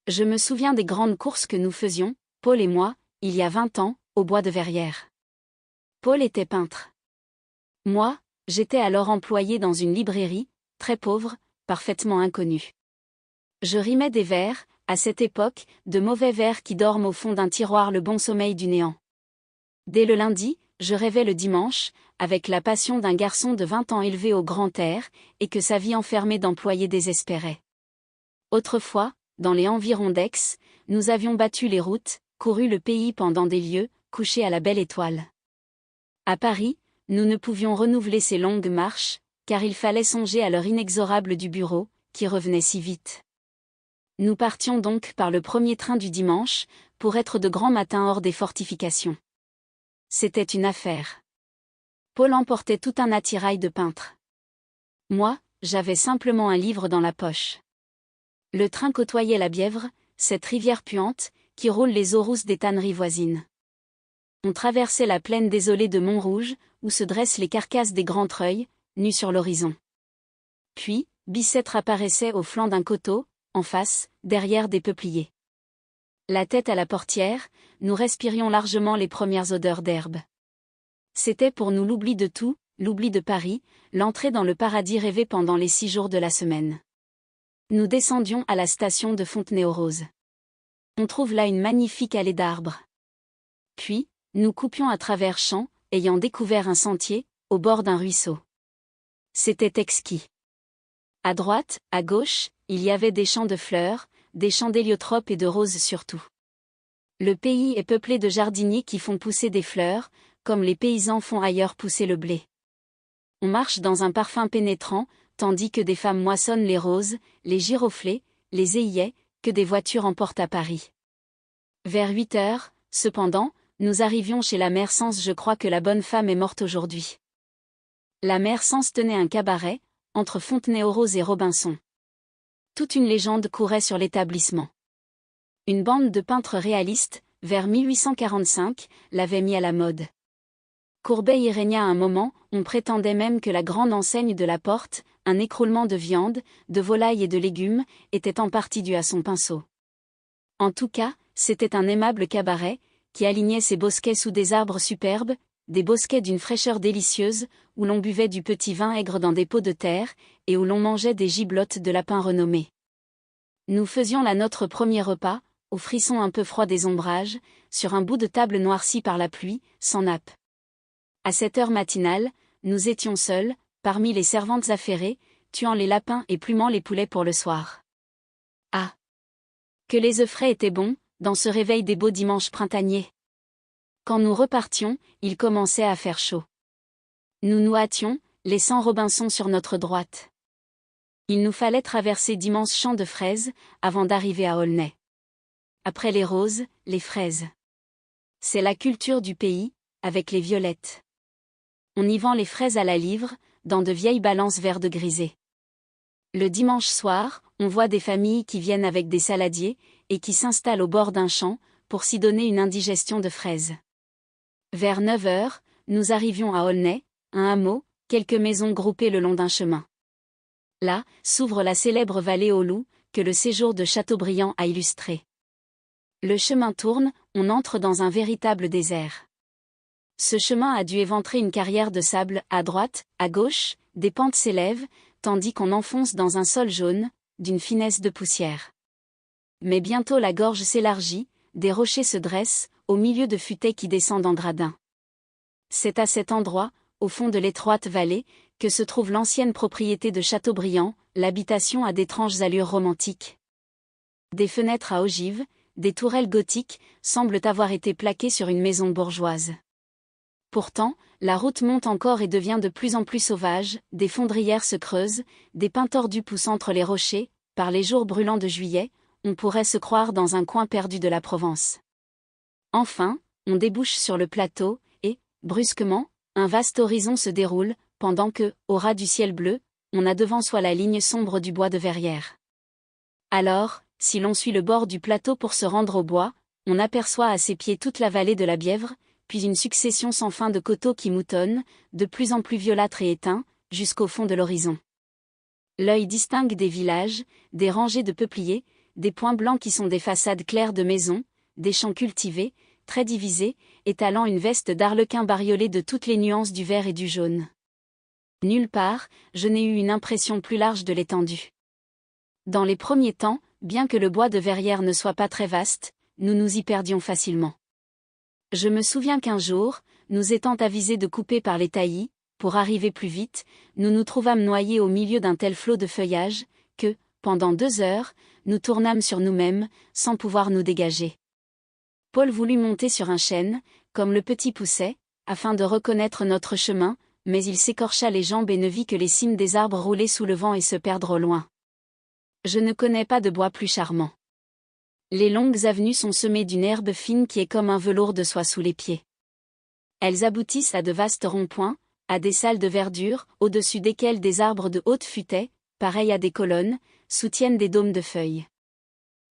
Je me souviens des grandes courses que nous faisions, Paul et moi, il y a 20 ans, au bois de Verrières. Paul était peintre. Moi, j'étais alors employé dans une librairie, très pauvre, parfaitement inconnue. Je rimais des vers, à cette époque, de mauvais vers qui dorment au fond d'un tiroir le bon sommeil du néant. Dès le lundi, je rêvais le dimanche, avec la passion d'un garçon de 20 ans élevé au grand air, et que sa vie enfermée d'employés désespérait. Autrefois, dans les environs d'Aix, nous avions battu les routes, couru le pays pendant des lieues, couché à la belle étoile. À Paris, nous ne pouvions renouveler ces longues marches, car il fallait songer à l'heure inexorable du bureau, qui revenait si vite. Nous partions donc par le premier train du dimanche, pour être de grand matin hors des fortifications. C'était une affaire. Paul emportait tout un attirail de peintre. Moi, j'avais simplement un livre dans la poche. Le train côtoyait la Bièvre, cette rivière puante, qui roule les eaux rousses des tanneries voisines. On traversait la plaine désolée de Montrouge, où se dressent les carcasses des grands treuils, nues sur l'horizon. Puis, Bicêtre apparaissait au flanc d'un coteau, en face, derrière des peupliers. La tête à la portière, nous respirions largement les premières odeurs d'herbe. C'était pour nous l'oubli de tout, l'oubli de Paris, l'entrée dans le paradis rêvé pendant les 6 jours de la semaine. Nous descendions à la station de Fontenay-aux-Roses. On trouve là une magnifique allée d'arbres. Puis, nous coupions à travers champs, ayant découvert un sentier, au bord d'un ruisseau. C'était exquis. À droite, à gauche, il y avait des champs de fleurs, des champs d'héliotropes et de roses surtout. Le pays est peuplé de jardiniers qui font pousser des fleurs, comme les paysans font ailleurs pousser le blé. On marche dans un parfum pénétrant, tandis que des femmes moissonnent les roses, les giroflées, les œillets, que des voitures emportent à Paris. Vers 8 heures, cependant, nous arrivions chez la mère Sens. Je crois que la bonne femme est morte aujourd'hui. La mère Sens tenait un cabaret, entre Fontenay-aux-Roses et Robinson. Toute une légende courait sur l'établissement. Une bande de peintres réalistes, vers 1845, l'avait mis à la mode. Courbet y régna un moment, on prétendait même que la grande enseigne de la Porte, un écroulement de viande, de volaille et de légumes, était en partie dû à son pinceau. En tout cas, c'était un aimable cabaret, qui alignait ses bosquets sous des arbres superbes, des bosquets d'une fraîcheur délicieuse, où l'on buvait du petit vin aigre dans des pots de terre, et où l'on mangeait des giblottes de lapin renommées. Nous faisions là notre premier repas, au frisson un peu froid des ombrages, sur un bout de table noirci par la pluie, sans nappe. À cette heure matinale, nous étions seuls, parmi les servantes affairées, tuant les lapins et plumant les poulets pour le soir. Ah! Que les œufs frais étaient bons, dans ce réveil des beaux dimanches printaniers. Quand nous repartions, il commençait à faire chaud. Nous nous hâtions, laissant Robinson sur notre droite. Il nous fallait traverser d'immenses champs de fraises, avant d'arriver à Aulnay. Après les roses, les fraises. C'est la culture du pays, avec les violettes. On y vend les fraises à la livre, dans de vieilles balances vert grisées. Le dimanche soir, on voit des familles qui viennent avec des saladiers, et qui s'installent au bord d'un champ, pour s'y donner une indigestion de fraises. Vers 9 heures, nous arrivions à Aulnay, un hameau, quelques maisons groupées le long d'un chemin. Là, s'ouvre la célèbre vallée aux loups, que le séjour de Chateaubriand a illustrée. Le chemin tourne, on entre dans un véritable désert. Ce chemin a dû éventrer une carrière de sable, à droite, à gauche, des pentes s'élèvent, tandis qu'on enfonce dans un sol jaune, d'une finesse de poussière. Mais bientôt la gorge s'élargit, des rochers se dressent, au milieu de futaies qui descendent en gradins. C'est à cet endroit, au fond de l'étroite vallée, que se trouve l'ancienne propriété de Chateaubriand, l'habitation à d'étranges allures romantiques. Des fenêtres à ogives, des tourelles gothiques, semblent avoir été plaquées sur une maison bourgeoise. Pourtant, la route monte encore et devient de plus en plus sauvage, des fondrières se creusent, des pins tordus poussent entre les rochers, par les jours brûlants de juillet, on pourrait se croire dans un coin perdu de la Provence. Enfin, on débouche sur le plateau, et, brusquement, un vaste horizon se déroule, pendant que, au ras du ciel bleu, on a devant soi la ligne sombre du bois de Verrières. Alors, si l'on suit le bord du plateau pour se rendre au bois, on aperçoit à ses pieds toute la vallée de la Bièvre, puis une succession sans fin de coteaux qui moutonnent, de plus en plus violâtres et éteints, jusqu'au fond de l'horizon. L'œil distingue des villages, des rangées de peupliers, des points blancs qui sont des façades claires de maisons, des champs cultivés, très divisés, étalant une veste d'arlequin bariolée de toutes les nuances du vert et du jaune. Nulle part, je n'ai eu une impression plus large de l'étendue. Dans les premiers temps, bien que le bois de Verrières ne soit pas très vaste, nous nous y perdions facilement. Je me souviens qu'un jour, nous étant avisés de couper par les taillis, pour arriver plus vite, nous nous trouvâmes noyés au milieu d'un tel flot de feuillage, que, pendant 2 heures, nous tournâmes sur nous-mêmes, sans pouvoir nous dégager. Paul voulut monter sur un chêne, comme le petit poussait, afin de reconnaître notre chemin, mais il s'écorcha les jambes et ne vit que les cimes des arbres rouler sous le vent et se perdre au loin. Je ne connais pas de bois plus charmant. Les longues avenues sont semées d'une herbe fine qui est comme un velours de soie sous les pieds. Elles aboutissent à de vastes ronds-points, à des salles de verdure, au-dessus desquelles des arbres de haute futaie, pareils à des colonnes, soutiennent des dômes de feuilles.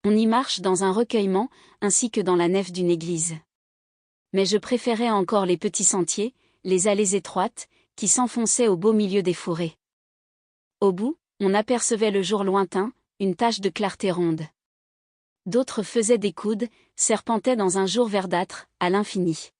On y marche dans un recueillement, ainsi que dans la nef d'une église. Mais je préférais encore les petits sentiers, les allées étroites, qui s'enfonçaient au beau milieu des fourrés. Au bout, on apercevait le jour lointain, une tache de clarté ronde. D'autres faisaient des coudes, serpentaient dans un jour verdâtre, à l'infini.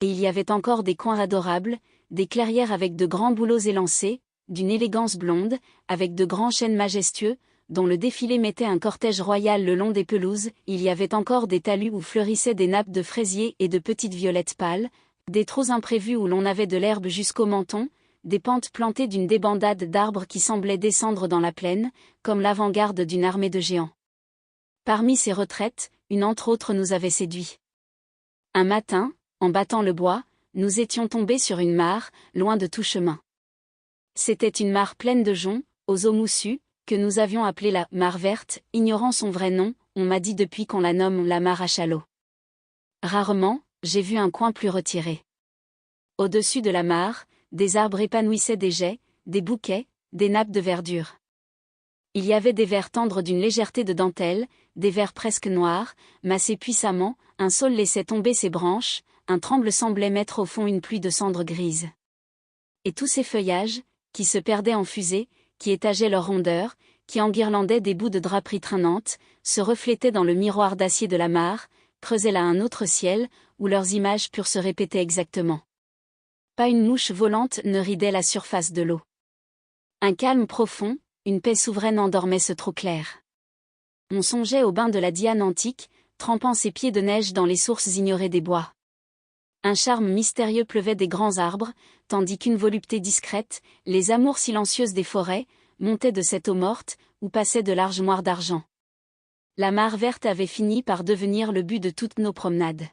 Et il y avait encore des coins adorables, des clairières avec de grands bouleaux élancés, d'une élégance blonde, avec de grands chênes majestueux, dont le défilé mettait un cortège royal le long des pelouses. Il y avait encore des talus où fleurissaient des nappes de fraisiers et de petites violettes pâles, des trous imprévus où l'on avait de l'herbe jusqu'au menton, des pentes plantées d'une débandade d'arbres qui semblaient descendre dans la plaine, comme l'avant-garde d'une armée de géants. Parmi ces retraites, une entre autres nous avait séduits. Un matin, en battant le bois, nous étions tombés sur une mare, loin de tout chemin. C'était une mare pleine de joncs, aux eaux moussues, que nous avions appelée la mare verte, ignorant son vrai nom, on m'a dit depuis qu'on la nomme la mare à chalots. Rarement, j'ai vu un coin plus retiré. Au-dessus de la mare, des arbres épanouissaient des jais, des bouquets, des nappes de verdure. Il y avait des vers tendres d'une légèreté de dentelle, des vers presque noirs, massés puissamment, un saule laissait tomber ses branches, un tremble semblait mettre au fond une pluie de cendres grises. Et tous ces feuillages, qui se perdaient en fusées, qui étageaient leur rondeur, qui enguirlandaient des bouts de draperies traînantes, se reflétaient dans le miroir d'acier de la mare, creusaient là un autre ciel, où leurs images purent se répéter exactement. Pas une mouche volante ne ridait la surface de l'eau. Un calme profond, une paix souveraine endormait ce trou clair. On songeait au bain de la Diane antique, trempant ses pieds de neige dans les sources ignorées des bois. Un charme mystérieux pleuvait des grands arbres, tandis qu'une volupté discrète, les amours silencieuses des forêts, montaient de cette eau morte, où passaient de larges moires d'argent. La mare verte avait fini par devenir le but de toutes nos promenades.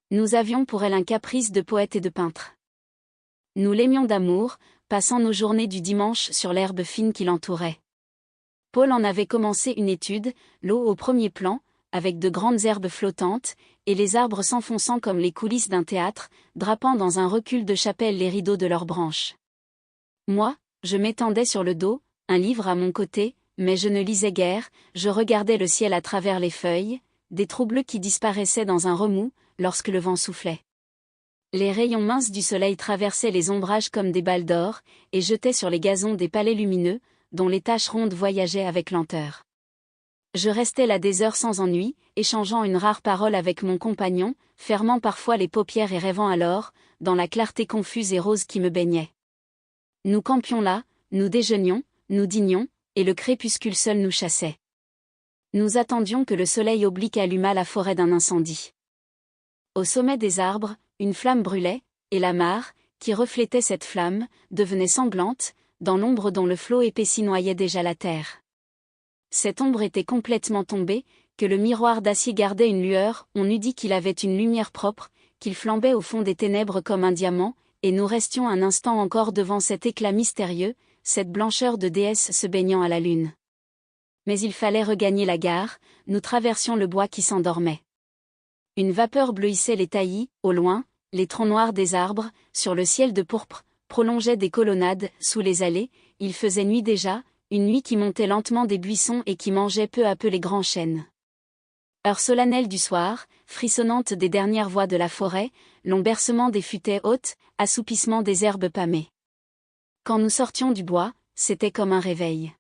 Nous avions pour elle un caprice de poète et de peintre. Nous l'aimions d'amour, passant nos journées du dimanche sur l'herbe fine qui l'entourait. Paul en avait commencé une étude, l'eau au premier plan, avec de grandes herbes flottantes, et les arbres s'enfonçant comme les coulisses d'un théâtre, drapant dans un recul de chapelle les rideaux de leurs branches. Moi, je m'étendais sur le dos, un livre à mon côté, mais je ne lisais guère, je regardais le ciel à travers les feuilles, des trous bleus qui disparaissaient dans un remous, lorsque le vent soufflait. Les rayons minces du soleil traversaient les ombrages comme des balles d'or, et jetaient sur les gazons des palais lumineux, dont les taches rondes voyageaient avec lenteur. Je restais là des heures sans ennui, échangeant une rare parole avec mon compagnon, fermant parfois les paupières et rêvant alors, dans la clarté confuse et rose qui me baignait. Nous campions là, nous déjeunions, nous dînions, et le crépuscule seul nous chassait. Nous attendions que le soleil oblique allumât la forêt d'un incendie. Au sommet des arbres, une flamme brûlait, et la mare, qui reflétait cette flamme, devenait sanglante, dans l'ombre dont le flot épaissi noyait déjà la terre. Cette ombre était complètement tombée, que le miroir d'acier gardait une lueur, on eût dit qu'il avait une lumière propre, qu'il flambait au fond des ténèbres comme un diamant, et nous restions un instant encore devant cet éclat mystérieux, cette blancheur de déesse se baignant à la lune. Mais il fallait regagner la gare, nous traversions le bois qui s'endormait. Une vapeur bleuissait les taillis, au loin, les troncs noirs des arbres, sur le ciel de pourpre, prolongeaient des colonnades, sous les allées, il faisait nuit déjà, une nuit qui montait lentement des buissons et qui mangeait peu à peu les grands chênes. Heure solennelle du soir, frissonnante des dernières voix de la forêt, long bercement des futaies hautes, assoupissement des herbes pâmées. Quand nous sortions du bois, c'était comme un réveil.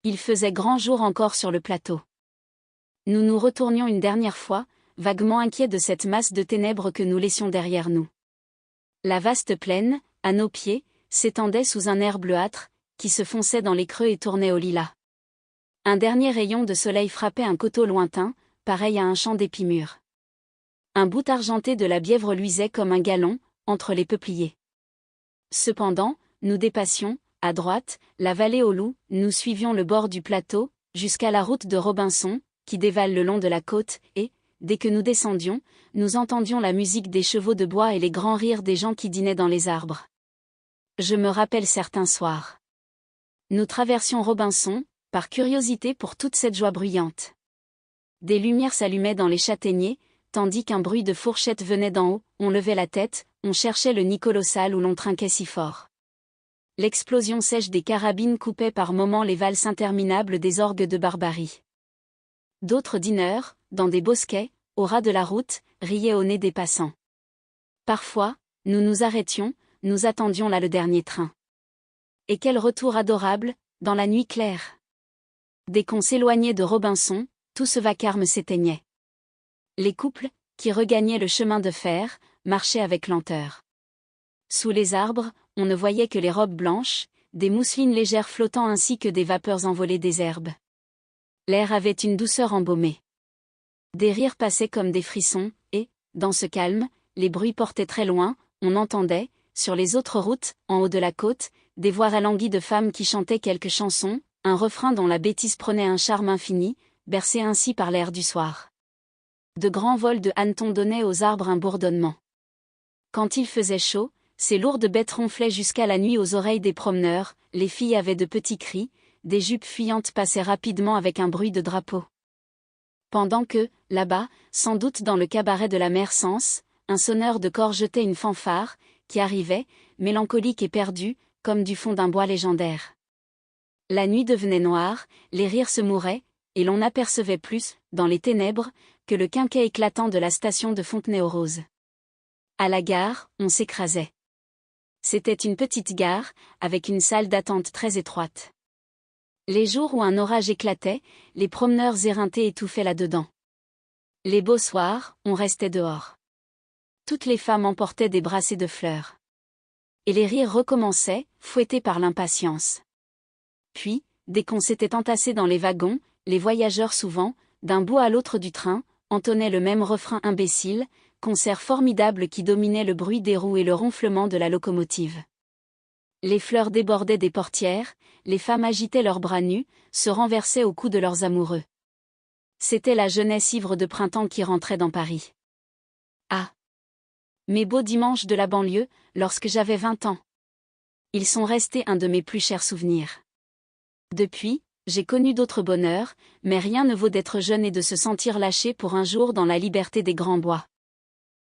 Il faisait grand jour encore sur le plateau. Nous nous retournions une dernière fois, vaguement inquiets de cette masse de ténèbres que nous laissions derrière nous. La vaste plaine, à nos pieds, s'étendait sous un air bleuâtre, qui se fonçait dans les creux et tournait au lilas. Un dernier rayon de soleil frappait un coteau lointain, pareil à un champ d'épis mûrs. Un bout argenté de la Bièvre luisait comme un galon, entre les peupliers. Cependant, nous dépassions, à droite, la vallée aux loups, nous suivions le bord du plateau, jusqu'à la route de Robinson, qui dévale le long de la côte, et, dès que nous descendions, nous entendions la musique des chevaux de bois et les grands rires des gens qui dînaient dans les arbres. Je me rappelle certains soirs. Nous traversions Robinson, par curiosité pour toute cette joie bruyante. Des lumières s'allumaient dans les châtaigniers, tandis qu'un bruit de fourchette venait d'en haut, on levait la tête, on cherchait le nid colossal où l'on trinquait si fort. L'explosion sèche des carabines coupait par moments les valses interminables des orgues de barbarie. D'autres dîneurs, dans des bosquets, au ras de la route, riaient au nez des passants. Parfois, nous nous arrêtions, nous attendions là le dernier train. Et quel retour adorable, dans la nuit claire! Dès qu'on s'éloignait de Robinson, tout ce vacarme s'éteignait. Les couples, qui regagnaient le chemin de fer, marchaient avec lenteur. Sous les arbres, on ne voyait que les robes blanches, des mousselines légères flottant ainsi que des vapeurs envolées des herbes. L'air avait une douceur embaumée. Des rires passaient comme des frissons, et, dans ce calme, les bruits portaient très loin, on entendait, sur les autres routes, en haut de la côte, des voix alanguies de femmes qui chantaient quelques chansons, un refrain dont la bêtise prenait un charme infini, bercé ainsi par l'air du soir. De grands vols de hannetons donnaient aux arbres un bourdonnement. Quand il faisait chaud, ces lourdes bêtes ronflaient jusqu'à la nuit aux oreilles des promeneurs, les filles avaient de petits cris, des jupes fuyantes passaient rapidement avec un bruit de drapeau. Pendant que, là-bas, sans doute dans le cabaret de la mère Sens, un sonneur de cor jetait une fanfare, qui arrivait, mélancolique et perdue, comme du fond d'un bois légendaire. La nuit devenait noire, les rires se mouraient, et l'on n'apercevait plus, dans les ténèbres, que le quinquet éclatant de la station de Fontenay-aux-Roses. À la gare, on s'écrasait. C'était une petite gare, avec une salle d'attente très étroite. Les jours où un orage éclatait, les promeneurs éreintés étouffaient là-dedans. Les beaux soirs, on restait dehors. Toutes les femmes emportaient des brassées de fleurs. Et les rires recommençaient, fouettés par l'impatience. Puis, dès qu'on s'était entassé dans les wagons, les voyageurs souvent, d'un bout à l'autre du train, entonnaient le même refrain imbécile, concert formidable qui dominait le bruit des roues et le ronflement de la locomotive. Les fleurs débordaient des portières, les femmes agitaient leurs bras nus, se renversaient au cou de leurs amoureux. C'était la jeunesse ivre de printemps qui rentrait dans Paris. Ah! Mes beaux dimanches de la banlieue, lorsque j'avais 20 ans. Ils sont restés un de mes plus chers souvenirs. Depuis, j'ai connu d'autres bonheurs, mais rien ne vaut d'être jeune et de se sentir lâché pour un jour dans la liberté des grands bois.